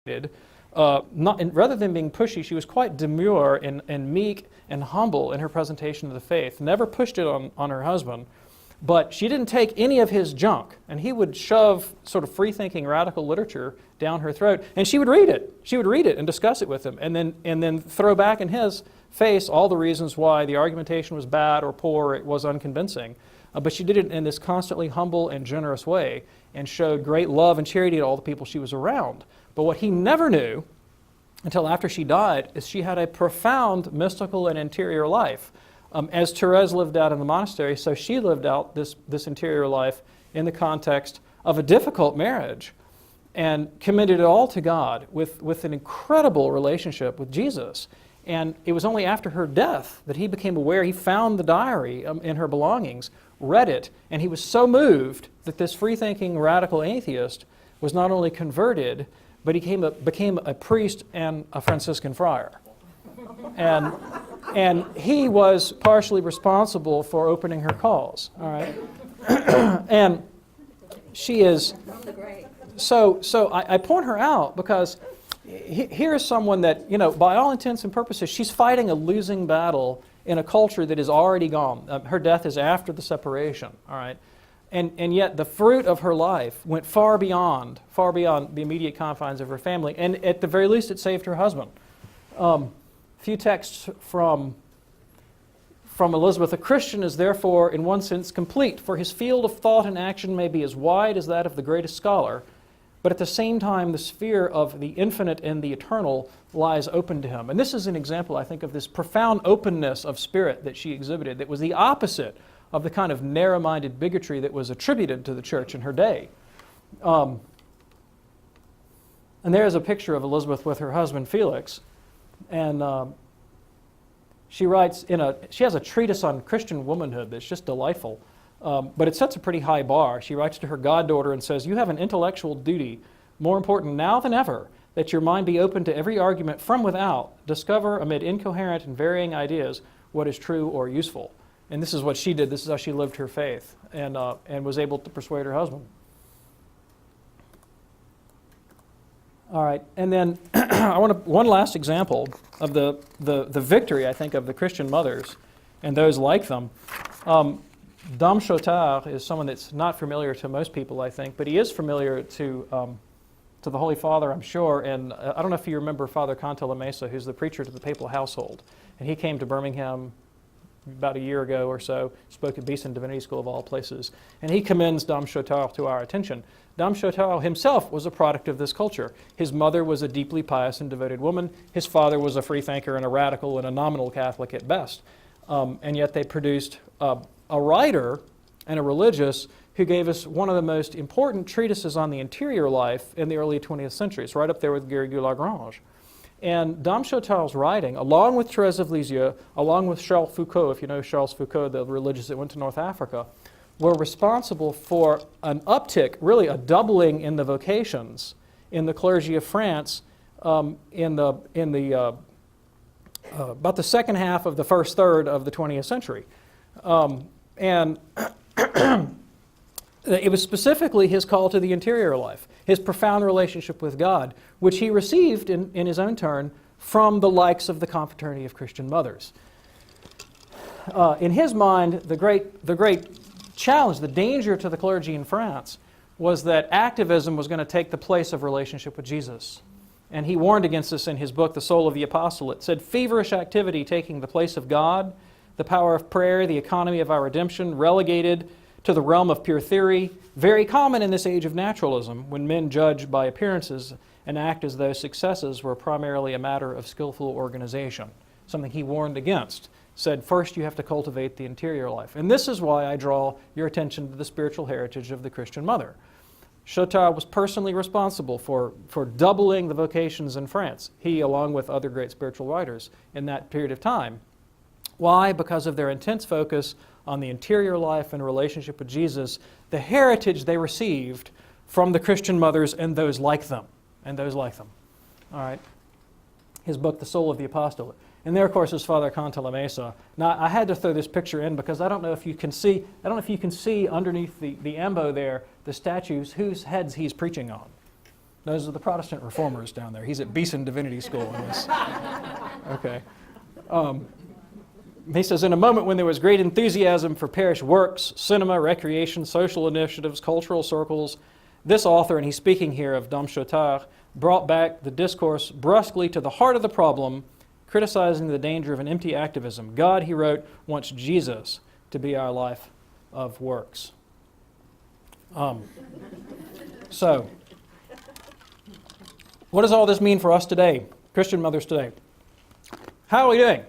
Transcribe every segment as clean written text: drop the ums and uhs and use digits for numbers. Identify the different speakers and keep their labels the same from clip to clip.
Speaker 1: Rather than being pushy, she was quite demure and meek and humble in her presentation of the faith. Never pushed it on her husband, but she didn't take any of his junk, and he would shove sort of free-thinking radical literature down her throat, and she would read it. She would read it and discuss it with him, and then throw back in his face all the reasons why the argumentation was bad or poor, or it was unconvincing. But she did it in this constantly humble and generous way, and showed great love and charity to all the people she was around. But what he never knew until after she died is she had a profound mystical and interior life. As Therese lived out in the monastery, so she lived out this interior life in the context of a difficult marriage and committed it all to God with an incredible relationship with Jesus. And it was only after her death that he became aware. He found the diary in her belongings, read it, and he was so moved that this free-thinking radical atheist was not only converted, but he became a priest and a Franciscan friar. And he was partially responsible for opening her cause. All right, and she is. So I point her out because here is someone that, by all intents and purposes, she's fighting a losing battle in a culture that is already gone. Her death is after the separation. All right. And yet the fruit of her life went far beyond the immediate confines of her family. And at the very least, it saved her husband. Few texts from Elizabeth. A Christian is therefore, in one sense, complete, for his field of thought and action may be as wide as that of the greatest scholar, but at the same time, the sphere of the infinite and the eternal lies open to him. And this is an example, I think, of this profound openness of spirit that she exhibited that was the opposite of the kind of narrow-minded bigotry that was attributed to the church in her day. And there's a picture of Elizabeth with her husband Felix, and she writes she has a treatise on Christian womanhood that's just delightful, but it sets a pretty high bar. She writes to her goddaughter and says, "You have an intellectual duty, more important now than ever, that your mind be open to every argument from without, discover amid incoherent and varying ideas what is true or useful." And this is what she did. This is how she lived her faith and was able to persuade her husband. All right, and then I want one last example of the victory, I think, of the Christian mothers and those like them. Dom Chotard is someone that's not familiar to most people, I think, but he is familiar to the Holy Father, I'm sure. And I don't know if you remember Father Cantalamessa, who's the preacher to the papal household. And he came to Birmingham about a year ago or so, spoke at Beeson Divinity School of all places, and he commends Dom Chotard to our attention. Dom Chotard himself was a product of this culture. His mother was a deeply pious and devoted woman. His father was a freethinker and a radical and a nominal Catholic at best. And yet they produced a writer and a religious who gave us one of the most important treatises on the interior life in the early 20th century. It's right up there with Garrigou-Lagrange. And Dom Chotard's writing, along with Thérèse of Lisieux, along with Charles Foucault, if you know Charles Foucault, the religious that went to North Africa, were responsible for an uptick, really a doubling in the vocations in the clergy of France about the second half of the first third of the 20th century. And it was specifically his call to the interior life, his profound relationship with God, which he received in his own turn from the likes of the Confraternity of Christian Mothers. In his mind, the great challenge, the danger to the clergy in France was that activism was going to take the place of relationship with Jesus. And he warned against this in his book, The Soul of the Apostolate. It said, feverish activity taking the place of God, the power of prayer, the economy of our redemption, relegated to the realm of pure theory, very common in this age of naturalism, when men judge by appearances and act as though successes were primarily a matter of skillful organization. Something he warned against. Said, first you have to cultivate the interior life. And this is why I draw your attention to the spiritual heritage of the Christian mother. Chotard was personally responsible for doubling the vocations in France. He, along with other great spiritual writers in that period of time. Why? Because of their intense focus on the interior life and relationship with Jesus, the heritage they received from the Christian mothers and those like them. All right. His book, The Soul of the Apostolate. And there, of course, is Father Cantalamessa. Now, I had to throw this picture in because I don't know if you can see underneath the embo there, the statues whose heads he's preaching on. Those are the Protestant reformers down there. He's at Beeson Divinity School. Okay. He says, in a moment when there was great enthusiasm for parish works, cinema, recreation, social initiatives, cultural circles, this author, and he's speaking here of Dom Chotard, brought back the discourse brusquely to the heart of the problem, criticizing the danger of an empty activism. God, he wrote, wants Jesus to be our life of works. So, what does all this mean for us today, Christian mothers today? How are we doing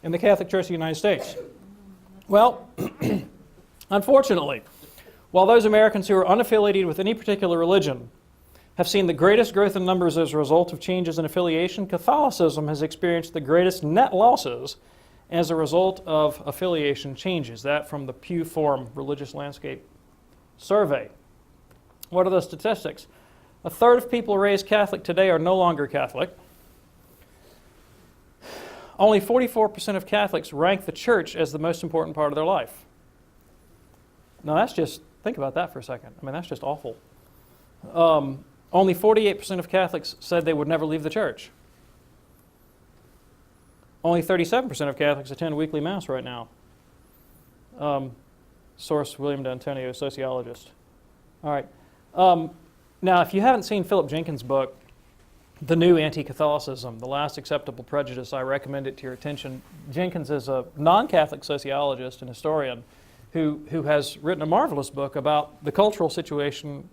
Speaker 1: in the Catholic Church of the United States? Well, unfortunately, while those Americans who are unaffiliated with any particular religion have seen the greatest growth in numbers as a result of changes in affiliation, Catholicism has experienced the greatest net losses as a result of affiliation changes. That from the Pew Forum Religious Landscape Survey. What are the statistics? A third of people raised Catholic today are no longer Catholic. Only 44% of Catholics rank the church as the most important part of their life. Now that's just, think about that for a second. I mean, that's just awful. Only 48% of Catholics said they would never leave the church. Only 37% of Catholics attend weekly Mass right now. Source, William D'Antonio, sociologist. All right. Now, if you haven't seen Philip Jenkins' book, The New Anti-Catholicism, The Last Acceptable Prejudice, I recommend it to your attention. Jenkins is a non-Catholic sociologist and historian who has written a marvelous book about the cultural situation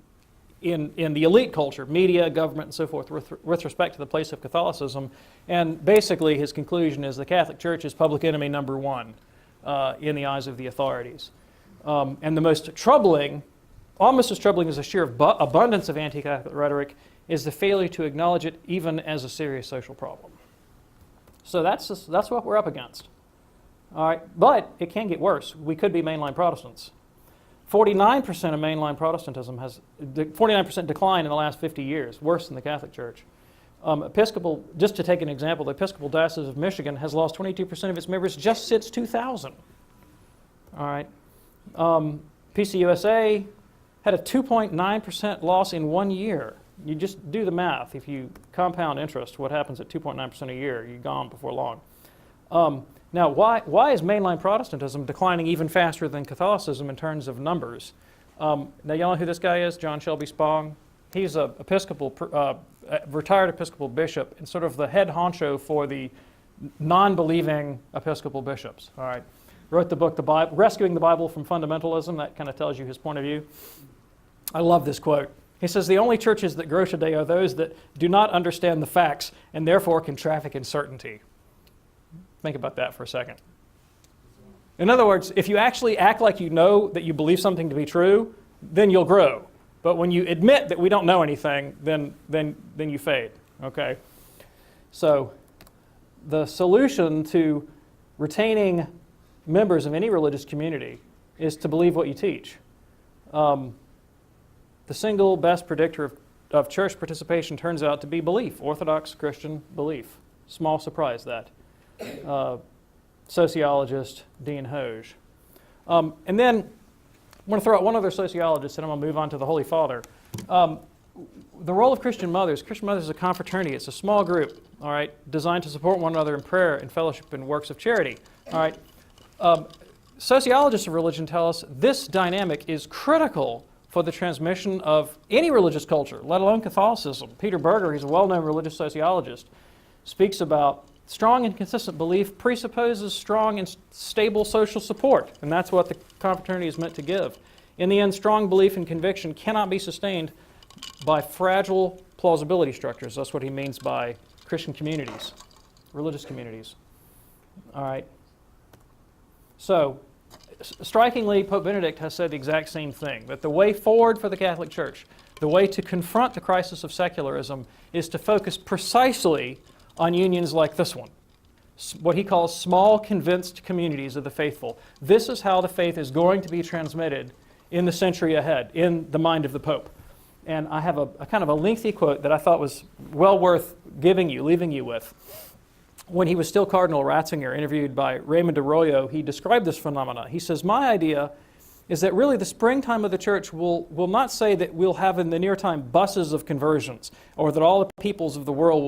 Speaker 1: in the elite culture, media, government, and so forth, with respect to the place of Catholicism. And basically, his conclusion is the Catholic Church is public enemy number one in the eyes of the authorities. And the most troubling, almost as troubling as the sheer abundance of anti-Catholic rhetoric, is the failure to acknowledge it even as a serious social problem. So that's what we're up against. All right, but it can get worse. We could be mainline Protestants. 49% of mainline Protestantism has 49% decline in the last 50 years, worse than the Catholic Church. Episcopal, just to take an example, the Episcopal Diocese of Michigan has lost 22% of its members just since 2000. All right, PCUSA had a 2.9% loss in 1 year. You just do the math. If you compound interest, what happens at 2.9% a year? You're gone before long. Now, why is mainline Protestantism declining even faster than Catholicism in terms of numbers? Now, y'all know who this guy is? John Shelby Spong. He's a retired Episcopal bishop and sort of the head honcho for the non-believing Episcopal bishops. All right, wrote the book, The Bible, Rescuing the Bible from Fundamentalism. That kind of tells you his point of view. I love this quote. He says, the only churches that grow today are those that do not understand the facts and therefore can traffic in certainty. Think about that for a second. In other words, if you actually act like you know that you believe something to be true, then you'll grow. But when you admit that we don't know anything, then you fade. Okay? So the solution to retaining members of any religious community is to believe what you teach. The single best predictor of church participation turns out to be belief, Orthodox Christian belief. Small surprise, that. Sociologist Dean Hoge. And then I want to throw out one other sociologist, and I'm going to move on to the Holy Father. The role of Christian mothers is a confraternity. It's a small group, all right, designed to support one another in prayer and fellowship and works of charity. All right. Sociologists of religion tell us this dynamic is critical for the transmission of any religious culture, let alone Catholicism. Peter Berger, he's a well-known religious sociologist, speaks about strong and consistent belief presupposes strong and stable social support, and that's what the confraternity is meant to give. In the end, strong belief and conviction cannot be sustained by fragile plausibility structures. That's what he means by Christian communities, religious communities. All right. So, strikingly, Pope Benedict has said the exact same thing, that the way forward for the Catholic Church, the way to confront the crisis of secularism, is to focus precisely on unions like this one, what he calls small, convinced communities of the faithful. This is how the faith is going to be transmitted in the century ahead, in the mind of the Pope. And I have a kind of a lengthy quote that I thought was well worth leaving you with. When he was still Cardinal Ratzinger, interviewed by Raymond Arroyo, he described this phenomena. He says, my idea is that really the springtime of the church will not say that we'll have in the near time buses of conversions, or that all the peoples of the world will